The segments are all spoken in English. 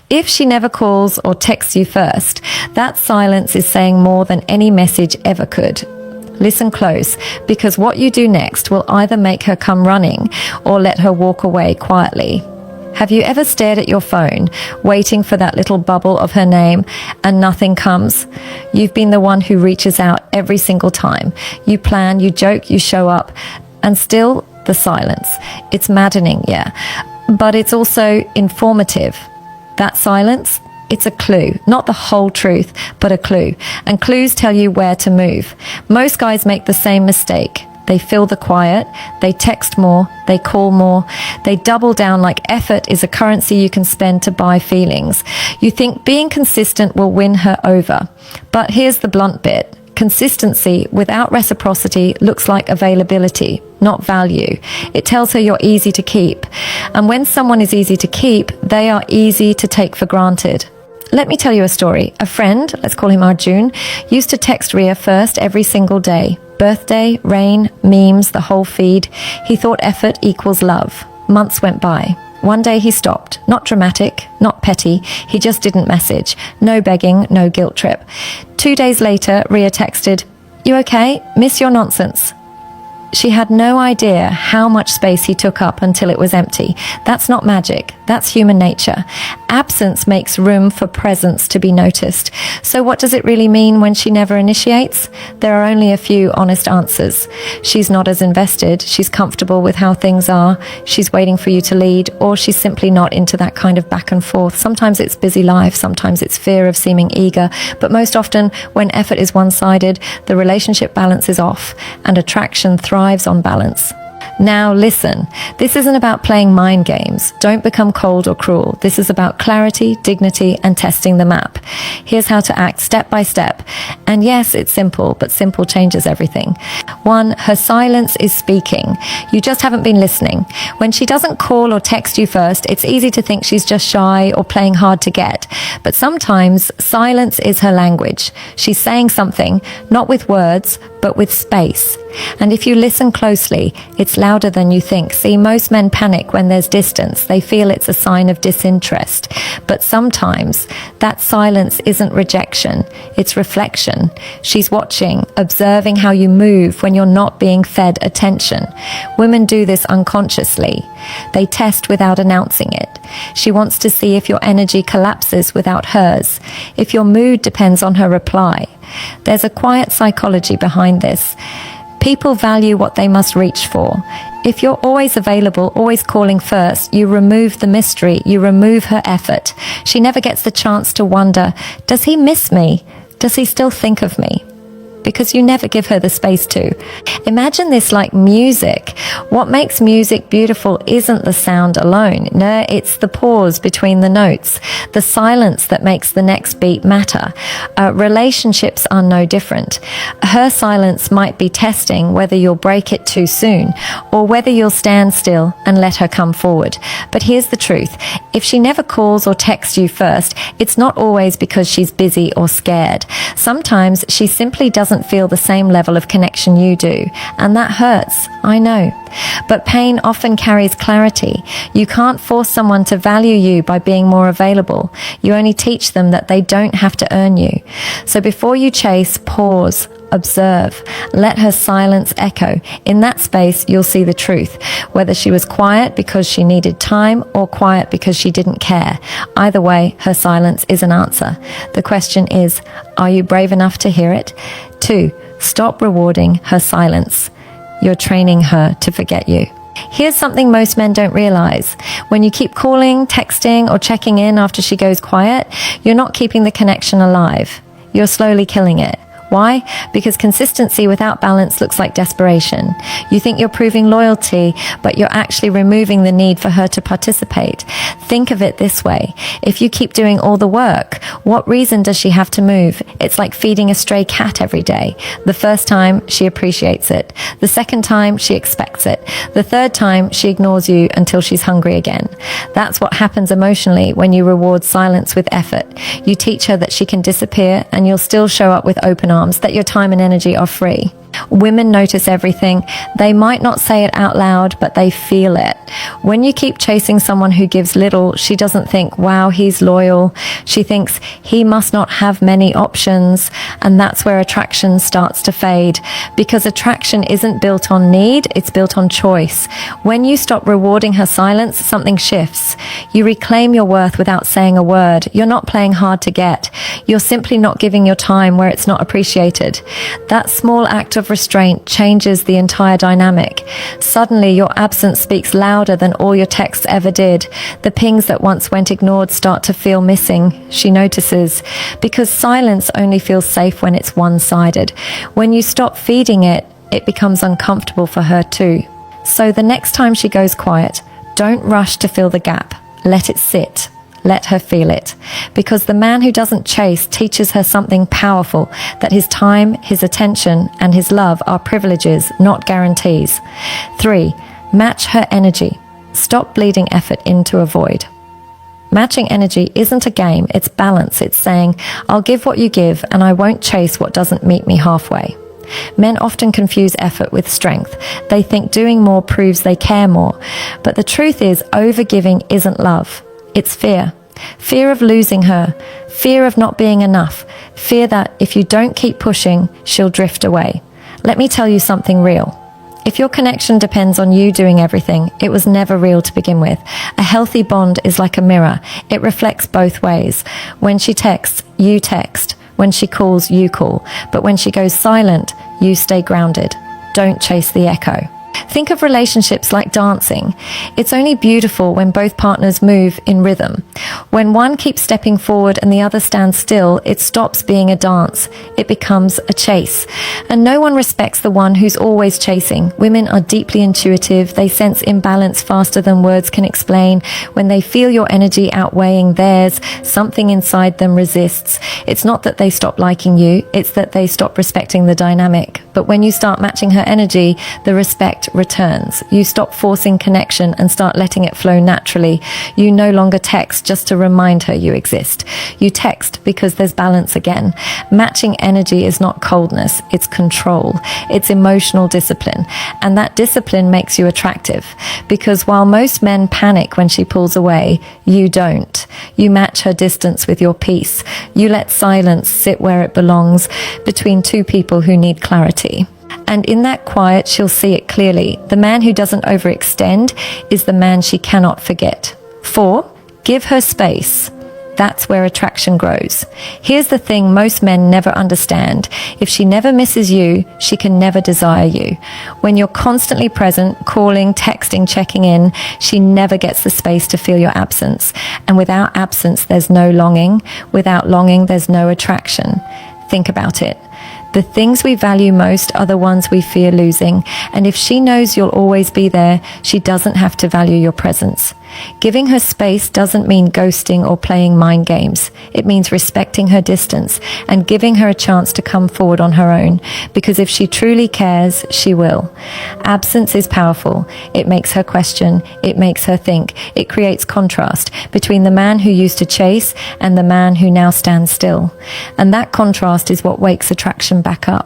If she never calls or texts you first, that silence is saying more than any message ever could. Listen close, because what you do next will either make her come running or let her walk away quietly. Have you ever stared at your phone, waiting for that little bubble of her name, and nothing comes? You've been the one who reaches out every single time. You plan, you joke, you show up, and still the silence. It's maddening, yeah, but it's also informative. That silence, it's a clue, not the whole truth, but a clue. And clues tell you where to move. Most guys make the same mistake. They fill the quiet, they text more, they call more, they double down like effort is a currency you can spend to buy feelings. You think being consistent will win her over. But here's the blunt bit. Consistency without reciprocity looks like availability, not value. It tells her you're easy to keep. And when someone is easy to keep, they are easy to take for granted. Let me tell you a story. A friend, let's call him Arjun, used to text Ria first every single day. Birthday, rain, memes, the whole feed. He thought effort equals love. Months went by. One day he stopped. Not dramatic, not petty. He just didn't message. No begging, no guilt trip. 2 days later, Ria texted, "You okay? Miss your nonsense." She had no idea how much space he took up until it was empty. That's not magic. That's human nature. Absence makes room for presence to be noticed. So what does it really mean when she never initiates? There are only a few honest answers. She's not as invested. She's comfortable with how things are. She's waiting for you to lead, or she's simply not into that kind of back and forth. Sometimes it's busy life. Sometimes it's fear of seeming eager. But most often, when effort is one-sided, the relationship balance is off and attraction thrives on balance. Now listen, this isn't about playing mind games. Don't become cold or cruel. This is about clarity, dignity, and testing the map. Here's how to act step by step. And yes, it's simple, but simple changes everything. 1, her silence is speaking. You just haven't been listening. When she doesn't call or text you first, it's easy to think she's just shy or playing hard to get. But sometimes silence is her language. She's saying something, not with words, but with space. And if you listen closely, it's louder than you think. See, most men panic when there's distance. They feel it's a sign of disinterest. But sometimes that silence isn't rejection, it's reflection. She's watching, observing how you move when you're not being fed attention. Women do this unconsciously. They test without announcing it. She wants to see if your energy collapses without hers, if your mood depends on her reply. There's a quiet psychology behind this. People value what they must reach for. If you're always available, always calling first, you remove the mystery, you remove her effort. She never gets the chance to wonder, does he miss me? Does he still think of me? Because you never give her the space to. Imagine this like music. What makes music beautiful isn't the sound alone. No, it's the pause between the notes, the silence that makes the next beat matter. Relationships are no different. Her silence might be testing whether you'll break it too soon or whether you'll stand still and let her come forward. But here's the truth. If she never calls or texts you first, it's not always because she's busy or scared. Sometimes she simply doesn't feel the same level of connection you do, and that hurts, I know. But pain often carries clarity. You can't force someone to value you by being more available. You only teach them that they don't have to earn you. So before you chase, pause, observe, let her silence echo. In that space, you'll see the truth, whether she was quiet because she needed time or quiet because she didn't care. Either way, her silence is an answer. The question is, are you brave enough to hear it? 2, stop rewarding her silence. You're training her to forget you. Here's something most men don't realize. When you keep calling, texting, or checking in after she goes quiet, you're not keeping the connection alive. You're slowly killing it. Why? Because consistency without balance looks like desperation. You think you're proving loyalty, but you're actually removing the need for her to participate. Think of it this way. If you keep doing all the work, what reason does she have to move? It's like feeding a stray cat every day. The first time, she appreciates it. The second time, she expects it. The third time, she ignores you until she's hungry again. That's what happens emotionally when you reward silence with effort. You teach her that she can disappear and you'll still show up with open arms, that your time and energy are free. Women notice everything. They might not say it out loud, but they feel it. When you keep chasing someone who gives little, she doesn't think, wow, he's loyal. She thinks he must not have many options. And that's where attraction starts to fade, because attraction isn't built on need, it's built on choice. When you stop rewarding her silence, something shifts. You reclaim your worth without saying a word. You're not playing hard to get. You're simply not giving your time where it's not appreciated. That small act of restraint changes the entire dynamic. Suddenly, your absence speaks louder than all your texts ever did. The pings that once went ignored start to feel missing, she notices, because silence only feels safe when it's one-sided. When you stop feeding it, it becomes uncomfortable for her too. So the next time she goes quiet, don't rush to fill the gap. Let it sit. Let her feel it. Because the man who doesn't chase teaches her something powerful, that his time, his attention, and his love are privileges, not guarantees. 3. Match her energy. Stop bleeding effort into a void. Matching energy isn't a game, it's balance. It's saying, I'll give what you give, and I won't chase what doesn't meet me halfway. Men often confuse effort with strength. They think doing more proves they care more. But the truth is, overgiving isn't love. It's fear. Fear of losing her. Fear of not being enough. Fear that if you don't keep pushing, she'll drift away. Let me tell you something real. If your connection depends on you doing everything, it was never real to begin with. A healthy bond is like a mirror. It reflects both ways. When she texts, you text. When she calls, you call. But when she goes silent, you stay grounded. Don't chase the echo. Think of relationships like dancing. It's only beautiful when both partners move in rhythm. When one keeps stepping forward and the other stands still, it stops being a dance. It becomes a chase. And no one respects the one who's always chasing. Women are deeply intuitive. They sense imbalance faster than words can explain. When they feel your energy outweighing theirs, something inside them resists. It's not that they stop liking you, it's that they stop respecting the dynamic. But when you start matching her energy, the respect returns. You stop forcing connection and start letting it flow naturally. You no longer text just to remind her you exist. You text because there's balance again. Matching energy is not coldness, it's control. It's emotional discipline. And that discipline makes you attractive. Because while most men panic when she pulls away, you don't. You match her distance with your peace. You let silence sit where it belongs, between two people who need clarity. And in that quiet, she'll see it clearly. The man who doesn't overextend is the man she cannot forget. 4. Give her space. That's where attraction grows. Here's the thing most men never understand. If she never misses you, she can never desire you. When you're constantly present, calling, texting, checking in, she never gets the space to feel your absence. And without absence, there's no longing. Without longing, there's no attraction. Think about it. The things we value most are the ones we fear losing. And if she knows you'll always be there, she doesn't have to value your presence. Giving her space doesn't mean ghosting or playing mind games. It means respecting her distance and giving her a chance to come forward on her own. Because if she truly cares, she will. Absence is powerful. It makes her question. It makes her think. It creates contrast between the man who used to chase and the man who now stands still. And that contrast is what wakes attraction back up.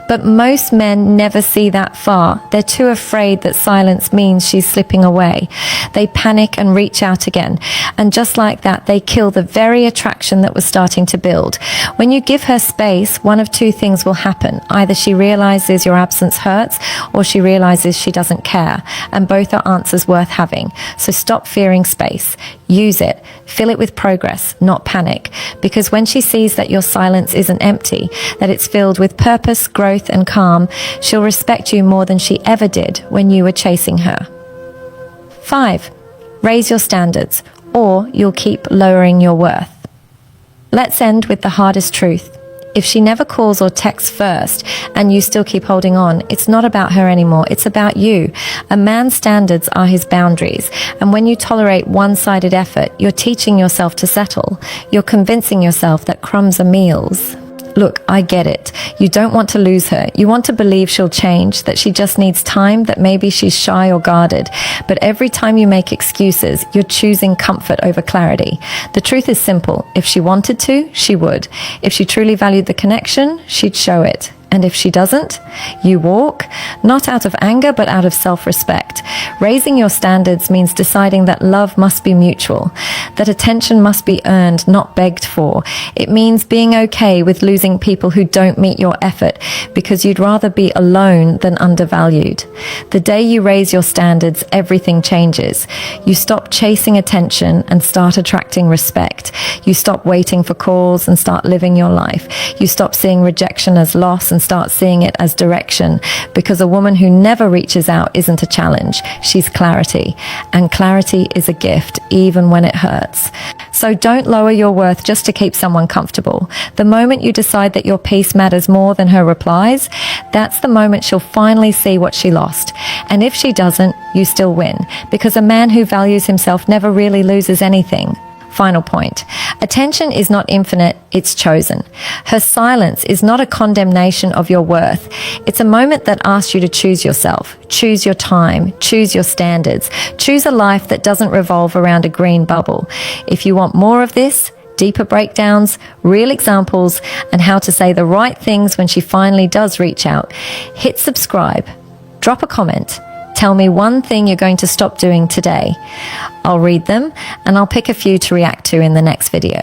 But most men never see that far. They're too afraid that silence means she's slipping away. They panic and reach out again. And just like that, they kill the very attraction that was starting to build. When you give her space, one of two things will happen. Either she realizes your absence hurts, or she realizes she doesn't care. And both are answers worth having. So stop fearing space. Use it. Fill it with progress, not panic. Because when she sees that your silence isn't empty, that it's filled with purpose, growth, and calm, she'll respect you more than she ever did when you were chasing her. 5. Raise your standards, or you'll keep lowering your worth. Let's end with the hardest truth. If she never calls or texts first and you still keep holding on, it's not about her anymore, it's about you. A man's standards are his boundaries, and when you tolerate one-sided effort, you're teaching yourself to settle. You're convincing yourself that crumbs are meals. Look, I get it. You don't want to lose her. You want to believe she'll change, that she just needs time, that maybe she's shy or guarded. But every time you make excuses, you're choosing comfort over clarity. The truth is simple. If she wanted to, she would. If she truly valued the connection, she'd show it. And if she doesn't, you walk, not out of anger, but out of self-respect. Raising your standards means deciding that love must be mutual, that attention must be earned, not begged for. It means being okay with losing people who don't meet your effort because you'd rather be alone than undervalued. The day you raise your standards, everything changes. You stop chasing attention and start attracting respect. You stop waiting for calls and start living your life. You stop seeing rejection as loss and start seeing it as direction, because a woman who never reaches out isn't a challenge. She's clarity, and clarity is a gift, even when it hurts. So don't lower your worth just to keep someone comfortable. The moment you decide that your peace matters more than her replies, that's the moment she'll finally see what she lost. And if she doesn't, you still win, because a man who values himself never really loses anything. Final point. Attention is not infinite, it's chosen. Her silence is not a condemnation of your worth. It's a moment that asks you to choose yourself, choose your time, choose your standards, choose a life that doesn't revolve around a green bubble. If you want more of this, deeper breakdowns, real examples, and how to say the right things when she finally does reach out, hit subscribe, drop a comment. Tell me one thing you're going to stop doing today. I'll read them and I'll pick a few to react to in the next video.